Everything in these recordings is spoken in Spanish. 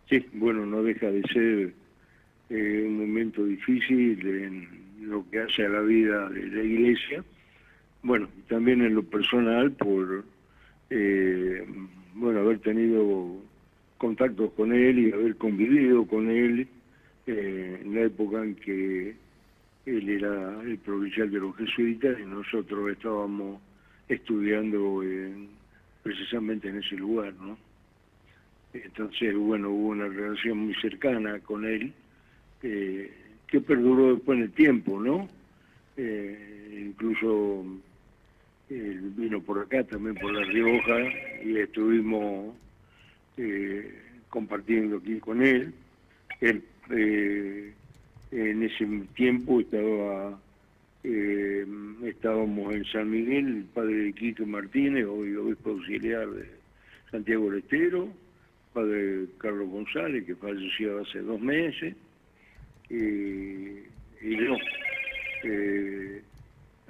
Sí, bueno, no deja de ser un momento difícil en lo que hace a la vida de la iglesia. Bueno, también en lo personal por, bueno, haber tenido contactos con él y haber convivido con él en la época en que él era el provincial de los jesuitas y nosotros estábamos estudiando precisamente en ese lugar, ¿no? Entonces, bueno, hubo una relación muy cercana con él, que perduró después en el tiempo, ¿no? Incluso él vino por acá, también por La Rioja, y estuvimos compartiendo aquí con él. Él en ese tiempo estábamos en San Miguel, el padre Quique Martínez, hoy obispo auxiliar de Santiago del Estero, padre Carlos González, que falleció hace 2 meses, y yo.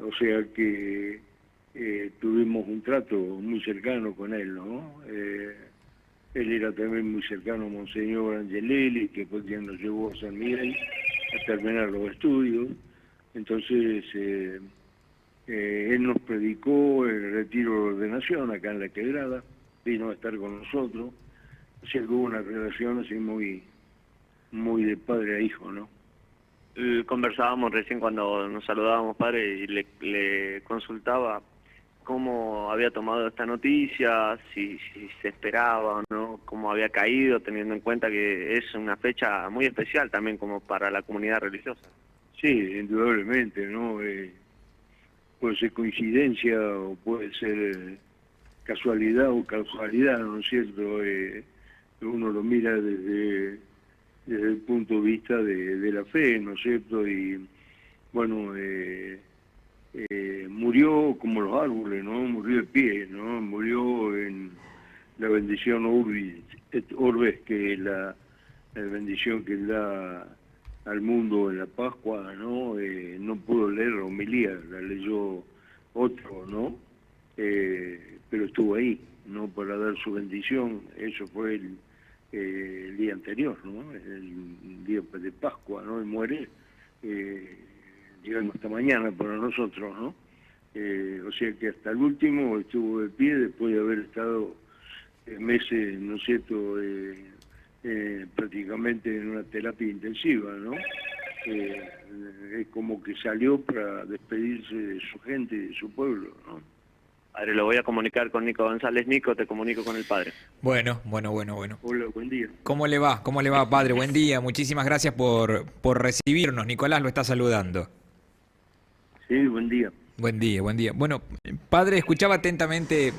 O sea que tuvimos un trato muy cercano con él, ¿no? Él era también muy cercano a Monseñor Angelelli, que fue quien nos llevó a San Miguel a terminar los estudios. Entonces, él nos predicó el retiro de ordenación acá en La Quebrada, vino a estar con nosotros. O sea que hubo una relación así muy de padre a hijo, ¿no? Conversábamos recién cuando nos saludábamos, padre, y le consultaba cómo había tomado esta noticia, si se esperaba o no, cómo había caído, teniendo en cuenta que es una fecha muy especial también como para la comunidad religiosa. Sí, indudablemente, ¿no? Puede ser coincidencia o puede ser casualidad o causalidad, ¿no es cierto? Uno lo mira desde el punto de vista de la fe, ¿no es cierto? Y bueno, murió como los árboles, ¿no? Murió de pie, ¿no? Murió en la bendición Urbis et Orbes, que es la bendición que él da al mundo en la Pascua, ¿no? No pudo leer la homilía, la leyó otro, ¿no? Pero estuvo ahí, ¿no? Para dar su bendición. Eso fue el día anterior, ¿no? El día de Pascua, ¿no? Y muere, digamos, hasta mañana para nosotros, ¿no? O sea que hasta el último estuvo de pie después de haber estado meses, ¿no es cierto?, prácticamente en una terapia intensiva, ¿no? Es como que salió para despedirse de su gente y de su pueblo, ¿no? Padre, lo voy a comunicar con Nico González. Nico, te comunico con el padre. Bueno. Hola, buen día. ¿Cómo le va? ¿Cómo le va, padre? Buen día. Muchísimas gracias por recibirnos. Nicolás lo está saludando. Sí, buen día. Buen día, buen día. Bueno, padre, escuchaba atentamente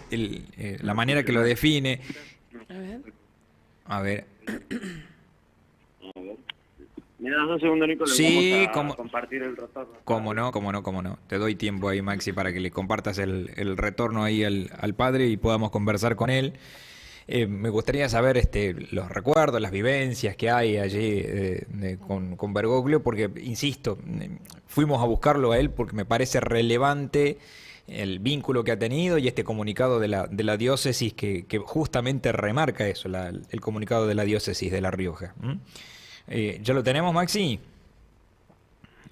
la manera que lo define. A ver. ¿Me das 2 segundos, Nico? Sí, vamos a compartir el retorno. Cómo no. Te doy tiempo ahí, Maxi, para que le compartas el retorno ahí al padre y podamos conversar con él. Me gustaría saber los recuerdos, las vivencias que hay allí con Bergoglio, porque, insisto, fuimos a buscarlo a él porque me parece relevante el vínculo que ha tenido y este comunicado de la diócesis que justamente remarca eso, el comunicado de la diócesis de La Rioja. ¿Ya lo tenemos, Maxi?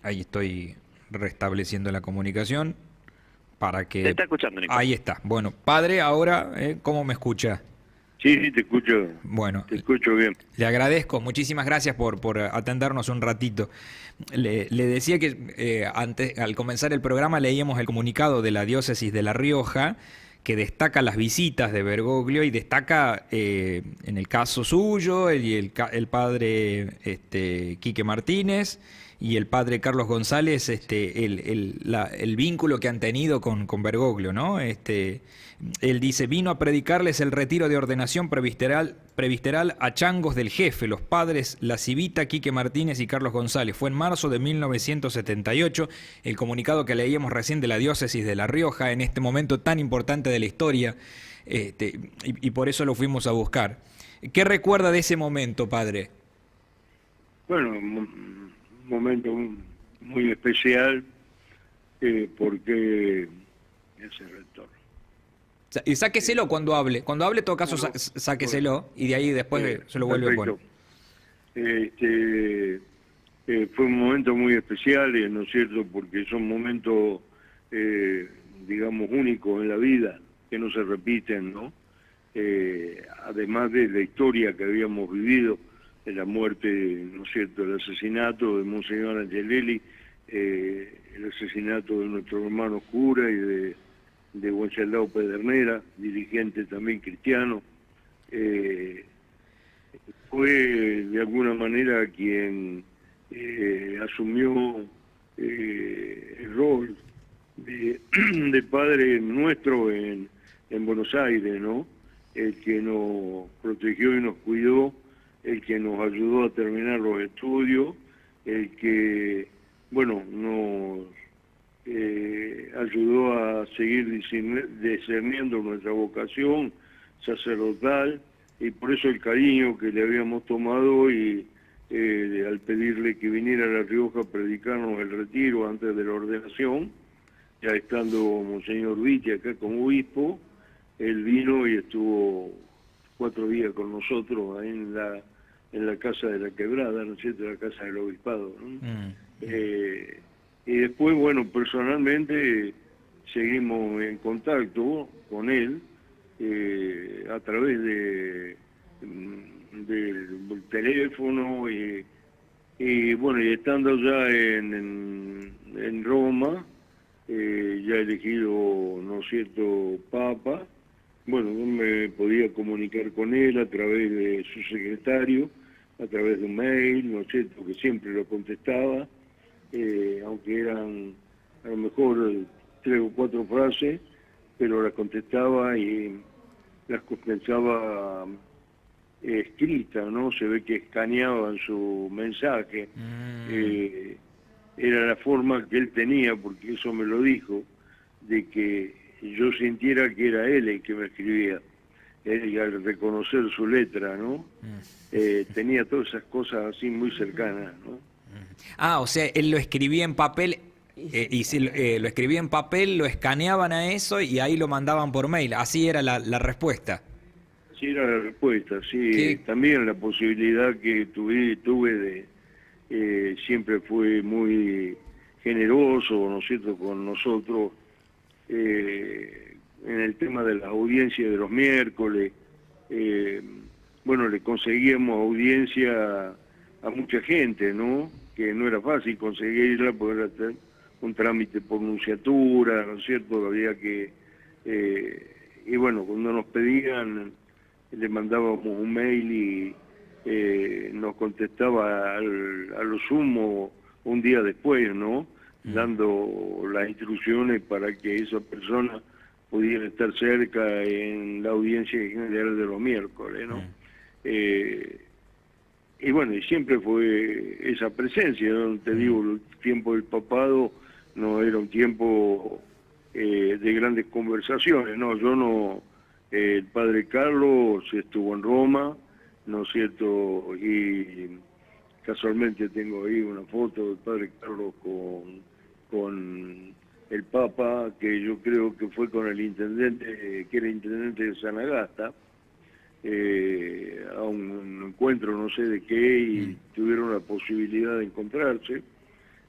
Ahí estoy restableciendo la comunicación para que... Te está escuchando, Nico. Ahí está. Bueno, padre, ahora, ¿cómo me escucha? Sí, te escucho. Bueno, te escucho bien. Le agradezco, muchísimas gracias por atendernos un ratito. Le decía que antes, al comenzar el programa leíamos el comunicado de la diócesis de La Rioja que destaca las visitas de Bergoglio y destaca en el caso suyo el padre Quique Martínez y el padre Carlos González, el vínculo que han tenido con Bergoglio, ¿no? Él dice, vino a predicarles el retiro de ordenación previsteral a changos del jefe, los padres La Civita, Quique Martínez y Carlos González. Fue en marzo de 1978, el comunicado que leíamos recién de la diócesis de La Rioja, en este momento tan importante de la historia, y por eso lo fuimos a buscar. ¿Qué recuerda de ese momento, padre? Bueno, un momento muy especial, porque ese retorno. Y sáqueselo cuando hable, en todo caso, Bueno, sáqueselo y de ahí después se lo vuelve a poner. Perfecto. Fue un momento muy especial, ¿no es cierto? Porque son momentos, digamos, únicos en la vida, que no se repiten, ¿no? Además de la historia que habíamos vivido, de la muerte, ¿no es cierto?, el asesinato de Monseñor Angelelli, el asesinato de nuestro hermano cura y de Wenceslao Pedernera, dirigente también cristiano. Fue de alguna manera quien asumió el rol de padre nuestro en Buenos Aires, ¿no? El que nos protegió y nos cuidó, el que nos ayudó a terminar los estudios, el que, bueno, nos ayudó a seguir discerniendo nuestra vocación sacerdotal, y por eso el cariño que le habíamos tomado, y al pedirle que viniera a La Rioja a predicarnos el retiro antes de la ordenación, ya estando Monseñor Vitti acá como obispo, él vino y estuvo 4 días con nosotros ahí en la Casa de la Quebrada, ¿no es cierto?, la Casa del Obispado, ¿no? Y después, bueno, personalmente seguimos en contacto con él a través del teléfono, y bueno, y estando ya en Roma, ya elegido, ¿no es cierto?, Papa, bueno, yo me podía comunicar con él a través de su secretario, a través de un mail, ¿no es cierto?, que siempre lo contestaba, aunque eran a lo mejor 3 o 4 frases, pero las contestaba y las pensaba escritas, ¿no? Se ve que escaneaban su mensaje. Era la forma que él tenía, porque eso me lo dijo, de que yo sintiera que era él el que me escribía. Él, al reconocer su letra, ¿no? Tenía todas esas cosas así muy cercanas, ¿no? Ah, o sea, él lo escribía en papel, y si lo escribía en papel, lo escaneaban a eso y ahí lo mandaban por mail. Así era la respuesta. Sí, era la respuesta, sí. ¿Qué? También la posibilidad que tuve siempre fue muy generoso, ¿no es cierto?, con nosotros, en el tema de las audiencias de los miércoles. Bueno, le conseguíamos audiencia a mucha gente, ¿no?, que no era fácil conseguirla, porque era un trámite por nunciatura, ¿no es cierto?, había que... y bueno, cuando nos pedían, le mandábamos un mail y nos contestaba a lo sumo un día después, ¿no?, dando las instrucciones para que esa persona pudiera estar cerca en la audiencia general de los miércoles, ¿no? Y bueno, y siempre fue esa presencia, ¿no? Te digo, el tiempo del papado no era un tiempo de grandes conversaciones, ¿no? Yo no... el padre Carlos estuvo en Roma, ¿no es cierto?, y casualmente tengo ahí una foto del padre Carlos con el Papa, que yo creo que fue con el intendente, que era intendente de Sanagasta, a un encuentro no sé de qué, y tuvieron la posibilidad de encontrarse.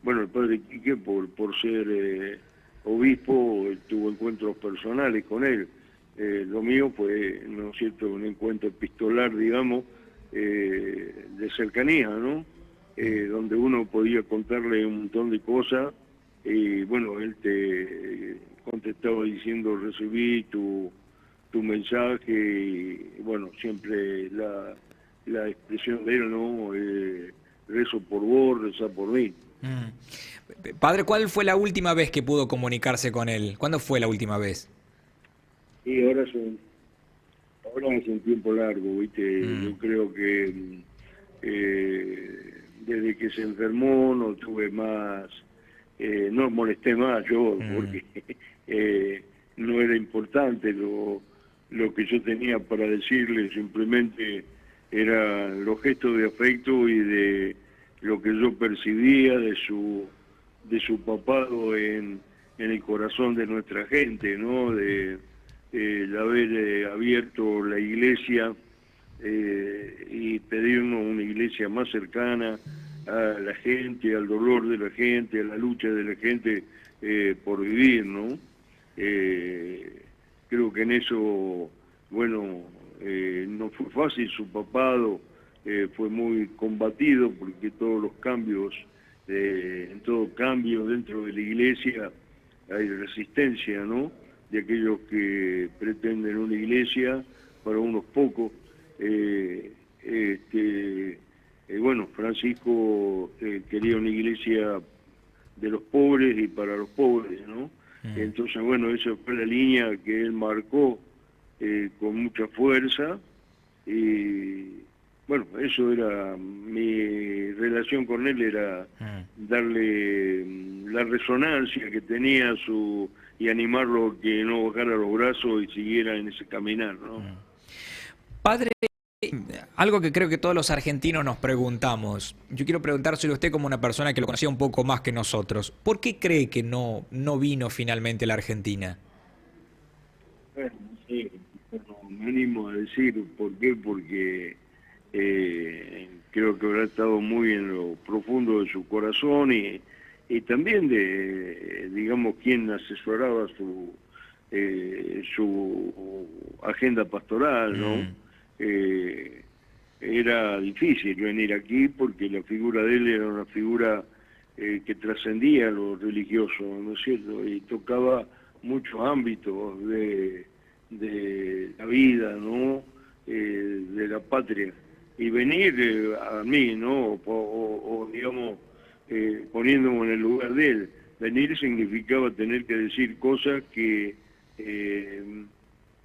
Bueno, el padre Quique, por ser obispo, tuvo encuentros personales con él. Lo mío fue, ¿no es cierto?, un encuentro epistolar, digamos, de cercanía, ¿no? Donde uno podía contarle un montón de cosas, y bueno, él te contestaba diciendo: recibí tu mensaje, y bueno, siempre la expresión de él, ¿no? Rezo por vos, reza por mí. Padre, ¿cuál fue la última vez que pudo comunicarse con él? ¿Cuándo fue la última vez? Y ahora es un tiempo largo, ¿viste? Yo creo que desde que se enfermó no tuve más, no molesté más yo, porque no era importante lo que yo tenía para decirle, simplemente eran los gestos de afecto y de lo que yo percibía de su papado en el corazón de nuestra gente, ¿no? el haber abierto la iglesia y pedirnos una iglesia más cercana a la gente, al dolor de la gente, a la lucha de la gente por vivir, ¿no? Creo que en eso, bueno, no fue fácil, su papado fue muy combatido porque todos los cambios, en todo cambio dentro de la iglesia hay resistencia, ¿no? De aquellos que pretenden una iglesia para unos pocos. Bueno, Francisco quería una iglesia de los pobres y para los pobres, ¿no? Entonces, bueno, esa fue la línea que él marcó con mucha fuerza y, bueno, eso era, mi relación con él era darle la resonancia que tenía y animarlo a que no bajara los brazos y siguiera en ese caminar, ¿no? Padre, algo que creo que todos los argentinos nos preguntamos. Yo quiero preguntárselo a usted como una persona que lo conocía un poco más que nosotros. ¿Por qué cree que no vino finalmente a la Argentina? Bueno, sí, me animo a decir por qué, porque creo que habrá estado muy en lo profundo de su corazón y también de, digamos, quien asesoraba su agenda pastoral, ¿no? Era difícil venir aquí porque la figura de él era una figura que trascendía lo religioso, ¿no es cierto? Y tocaba muchos ámbitos de la vida, ¿no? De la patria. Y venir a mí, ¿no? O digamos, poniéndome en el lugar de él, venir significaba tener que decir cosas que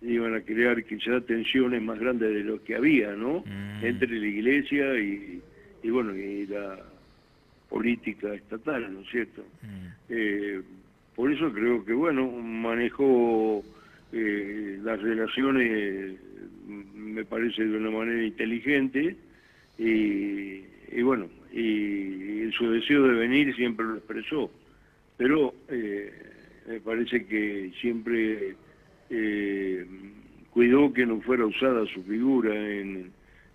iban a crear quizás tensiones más grandes de lo que había, ¿no? Entre la iglesia y bueno, y la política estatal, ¿no es cierto? Por eso creo que, bueno, manejó las relaciones, me parece, de una manera inteligente y bueno, y su deseo de venir siempre lo expresó, pero me parece que siempre cuidó que no fuera usada su figura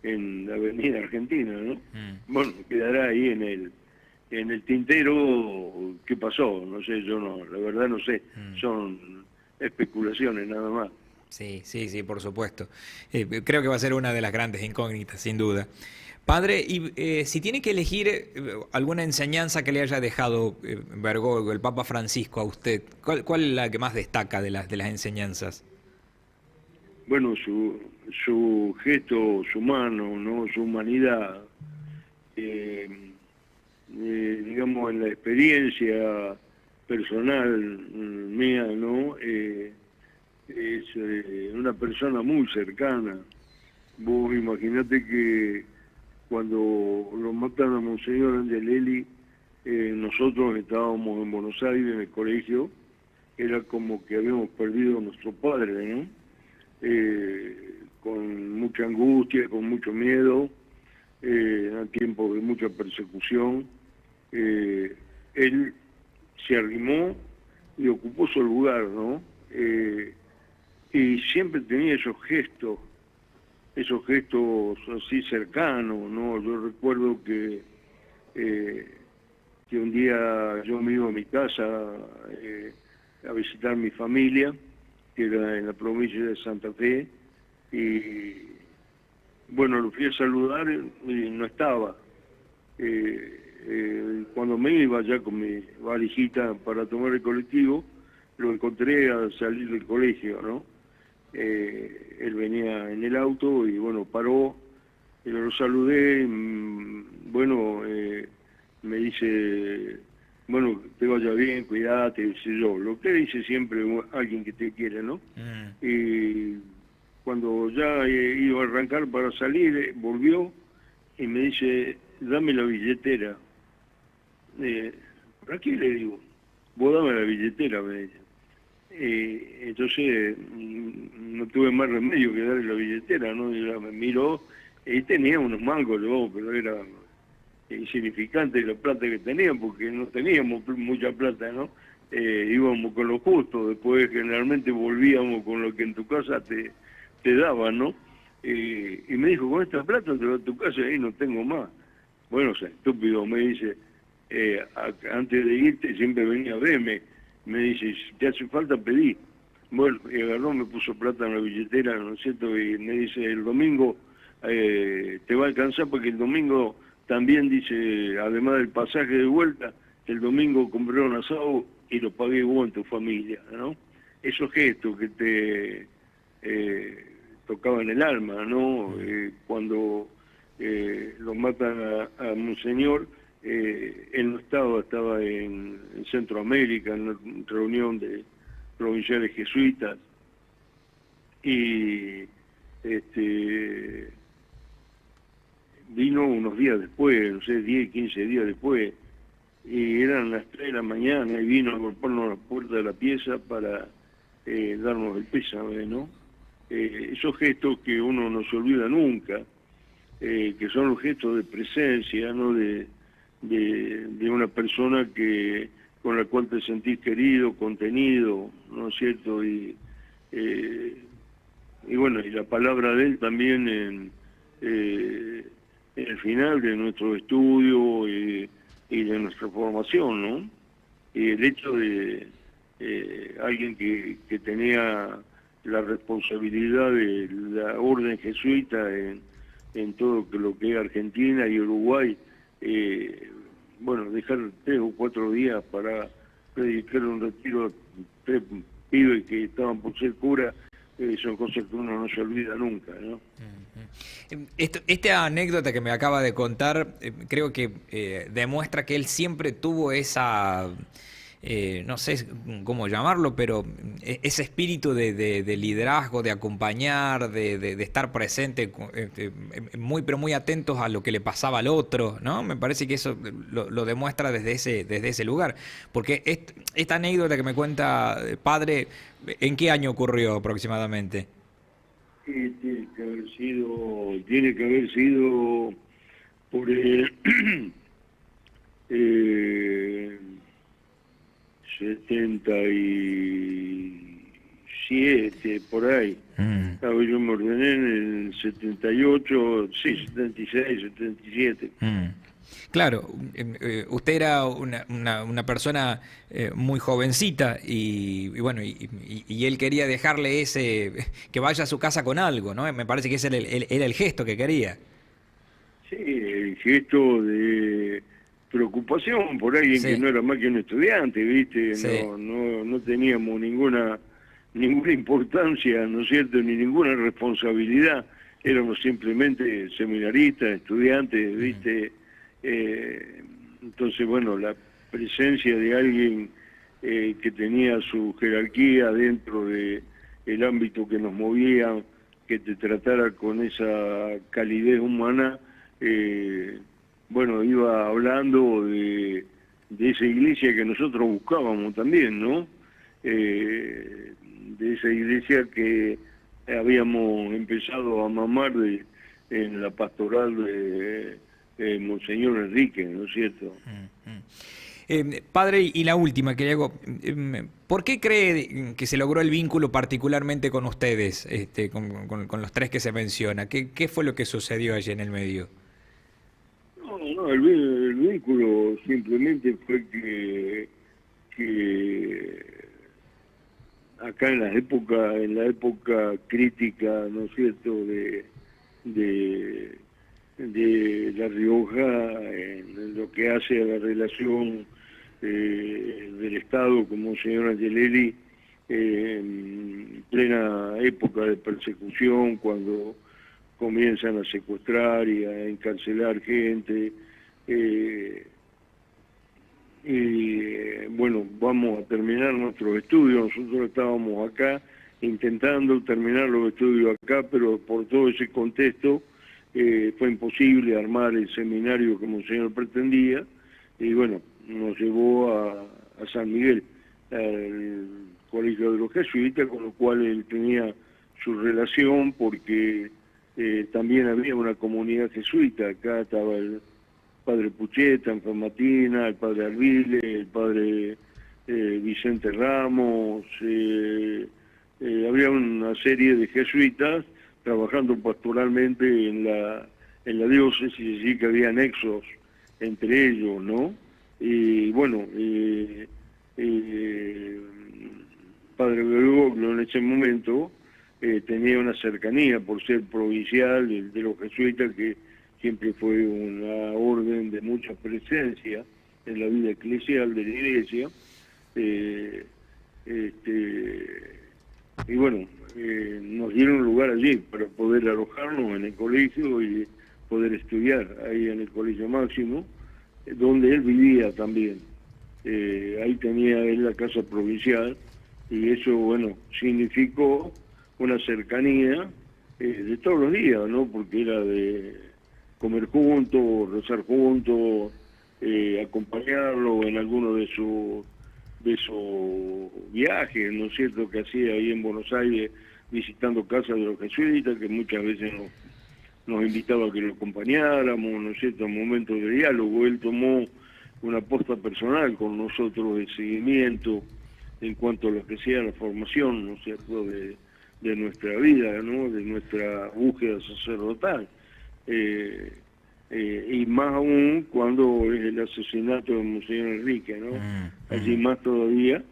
en la avenida Argentina, ¿no? Bueno, quedará ahí en el tintero qué pasó, no sé, yo no, la verdad no sé, son especulaciones nada más. Sí, sí, sí, por supuesto. Creo que va a ser una de las grandes incógnitas, sin duda. Padre, y si tiene que elegir alguna enseñanza que le haya dejado Bergoglio, el Papa Francisco, a usted, ¿cuál es la que más destaca de las enseñanzas? Bueno, su gesto, su mano, ¿no? Su humanidad, digamos, en la experiencia personal mía, ¿no? Es una persona muy cercana. Vos imaginate que cuando lo mataron a Monseñor Angelelli, nosotros estábamos en Buenos Aires en el colegio, era como que habíamos perdido a nuestro padre, ¿no? Con mucha angustia, con mucho miedo, a tiempos de mucha persecución. Él se arrimó y ocupó su lugar, ¿no? Y siempre tenía esos gestos así cercanos, ¿no? Yo recuerdo que un día yo me iba a mi casa a visitar mi familia, que era en la provincia de Santa Fe, y bueno, lo fui a saludar y no estaba. Cuando me iba ya con mi valijita para tomar el colectivo, lo encontré al salir del colegio, ¿no? Él venía en el auto y bueno, paró, y lo saludé, bueno, me dice, bueno, te vaya bien, cuidate, dice yo, lo que dice siempre alguien que te quiere, ¿no? Y cuando ya iba a arrancar para salir, volvió y me dice, dame la billetera. ¿Para qué? Le digo, vos dame la billetera, me dice. Entonces no tuve más remedio que darle la billetera, ¿no? Y ella me miró y tenía unos mangos, luego, pero era insignificante la plata que tenían porque no teníamos mucha plata, ¿no? íbamos con lo justo, después generalmente volvíamos con lo que en tu casa te daban, ¿no? Y me dijo, con esta plata te vas a tu casa y no tengo más. Bueno, o sea, estúpido, me dice, antes de irte siempre venía a verme, me dice, si te hace falta pedí. Bueno, y agarró, me puso plata en la billetera, ¿no es cierto? Y me dice, el domingo te va a alcanzar porque el domingo también dice, además del pasaje de vuelta, el domingo compré un asado y lo pagué vos en tu familia, ¿no? Esos gestos que te tocaban el alma, ¿no? Cuando lo matan a Monseñor, él no estaba en Centroamérica, en una reunión de provinciales jesuitas, y vino unos días después, no sé, 10, 15 días después, y eran las 3 de la mañana, y vino a golpearnos a la puerta de la pieza para darnos el pésame, ¿no? Esos gestos que uno no se olvida nunca, que son los gestos de presencia, ¿no? De una persona con la cual te sentís querido, contenido, ¿no es cierto? Y bueno, y la palabra de él también en el final de nuestro estudio y de nuestra formación, ¿no? Y el hecho de alguien que tenía la responsabilidad de la orden jesuita en todo lo que es Argentina y Uruguay, bueno, dejar 3 o 4 días para predicar un retiro a 3 pibes que estaban por ser cura, son cosas que uno no se olvida nunca, ¿no? Esta anécdota que me acaba de contar, creo que demuestra que él siempre tuvo esa, no sé cómo llamarlo, pero ese espíritu de liderazgo, de acompañar, de estar presente, muy pero muy atentos a lo que le pasaba al otro, ¿no? Me parece que eso lo demuestra desde ese lugar. Porque esta anécdota que me cuenta padre, ¿en qué año ocurrió aproximadamente? Tiene que haber sido por el 77, por ahí. Claro, yo me ordené en el 78, sí, 76, 77. Claro, usted era una persona muy jovencita y bueno, y él quería dejarle que vaya a su casa con algo, ¿no? Me parece que ese era el gesto que quería. Sí, el gesto de preocupación por alguien que Sí, no era más que un estudiante, ¿viste? sí. No teníamos ninguna importancia, ¿no es cierto?, ni ninguna responsabilidad. Éramos simplemente seminaristas, estudiantes, ¿viste? Entonces, bueno, la presencia de alguien que tenía su jerarquía dentro de el ámbito que nos movía, que te tratara con esa calidez humana, bueno, iba hablando de esa iglesia que nosotros buscábamos también, ¿no? De esa iglesia que habíamos empezado a mamar en la pastoral de Monseñor Enrique, ¿no es cierto? Padre, y la última que le hago, ¿por qué cree que se logró el vínculo particularmente con ustedes, con los 3 que se menciona? ¿Qué fue lo que sucedió allí en el medio? No, el vínculo simplemente fue que acá en la época crítica, ¿no es cierto?, de La Rioja, en lo que hace a la relación del Estado con Monseñor Angelelli, en plena época de persecución, cuando comienzan a secuestrar y a encarcelar gente, y bueno, vamos a terminar nuestros estudios. Nosotros estábamos acá intentando terminar los estudios acá, pero por todo ese contexto fue imposible armar el seminario que Monseñor pretendía, y bueno, nos llevó a San Miguel, al Colegio de los Jesuitas, con lo cual él tenía su relación, porque también había una comunidad jesuita. Acá estaba el padre Pucheta, en Famatina, el padre Arvile, el padre Vicente Ramos, había una serie de jesuitas trabajando pastoralmente en la diócesis, así que había nexos entre ellos, ¿no? Y bueno, Padre Bergoglio en ese momento tenía una cercanía por ser provincial de los jesuitas, que siempre fue una orden de mucha presencia en la vida eclesial de la Iglesia. Y bueno, nos dieron lugar allí para poder alojarnos en el colegio y poder estudiar ahí en el Colegio Máximo, donde él vivía también. Ahí tenía él la casa provincial, y eso, bueno, significó una cercanía de todos los días, ¿no? Porque era de comer juntos, rezar juntos, acompañarlo en alguno de sus viajes, ¿no es cierto?, que hacía ahí en Buenos Aires, visitando casas de los jesuitas, que muchas veces nos invitaba a que lo acompañáramos, ¿no es cierto?, en momentos de diálogo. Él tomó una posta personal con nosotros de seguimiento en cuanto a lo que sea la formación, ¿no es cierto?, de nuestra vida, ¿no?, de nuestra búsqueda sacerdotal. Y más aún cuando es el asesinato de Monseñor Enrique, ¿no? Allí más todavía,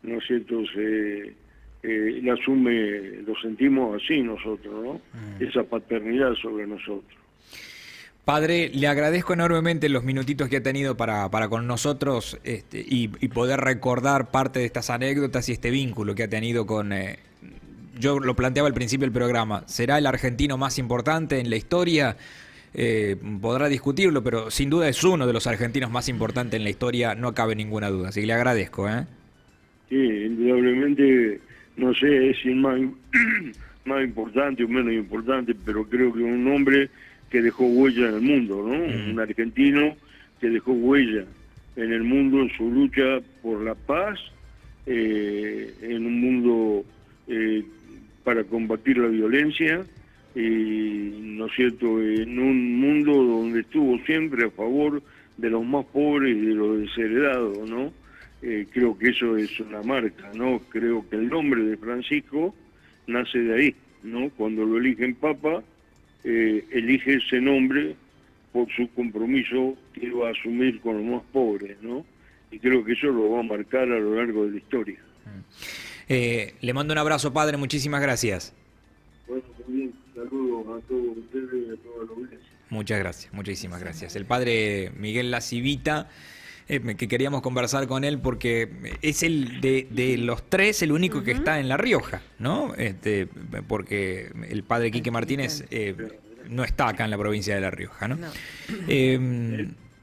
¿no es cierto?, él asume, lo sentimos así nosotros, ¿no? Esa paternidad sobre nosotros. Padre, le agradezco enormemente los minutitos que ha tenido para con nosotros, y poder recordar parte de estas anécdotas y este vínculo que ha tenido con... yo lo planteaba al principio del programa, ¿será el argentino más importante en la historia? Podrá discutirlo, pero sin duda es uno de los argentinos más importantes en la historia, no cabe ninguna duda, así que le agradezco. Sí, indudablemente, no sé si es más importante o menos importante, pero creo que un hombre que dejó huella en el mundo, ¿no? Un argentino que dejó huella en el mundo en su lucha por la paz, en un mundo para combatir la violencia, y, ¿no es cierto?, en un mundo donde estuvo siempre a favor de los más pobres y de los desheredados, ¿no? Creo que eso es una marca, ¿no? Creo que el nombre de Francisco nace de ahí, ¿no? Cuando lo eligen papa, elige ese nombre por su compromiso que iba a asumir con los más pobres, ¿no? Y creo que eso lo va a marcar a lo largo de la historia. Le mando un abrazo, padre, muchísimas gracias. Bueno, también saludos a todos ustedes y a toda la audiencia. Muchas gracias, muchísimas gracias. El padre Miguel La Civita, que queríamos conversar con él porque es el de los tres el único que está en La Rioja, ¿no? Porque el padre Quique Martínez no está acá en la provincia de La Rioja, ¿no?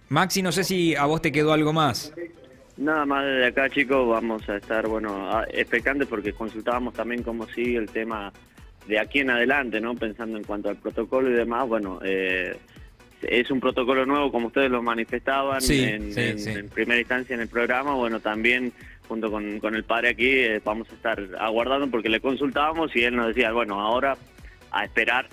Maxi, no sé si a vos te quedó algo más. Nada más desde acá, chicos, vamos a estar, expectantes, porque consultábamos también cómo sigue el tema de aquí en adelante, ¿no? Pensando en cuanto al protocolo y demás, es un protocolo nuevo, como ustedes lo manifestaban en primera instancia en el programa. Bueno, también junto con el padre aquí vamos a estar aguardando, porque le consultábamos y él nos decía, bueno, ahora a esperar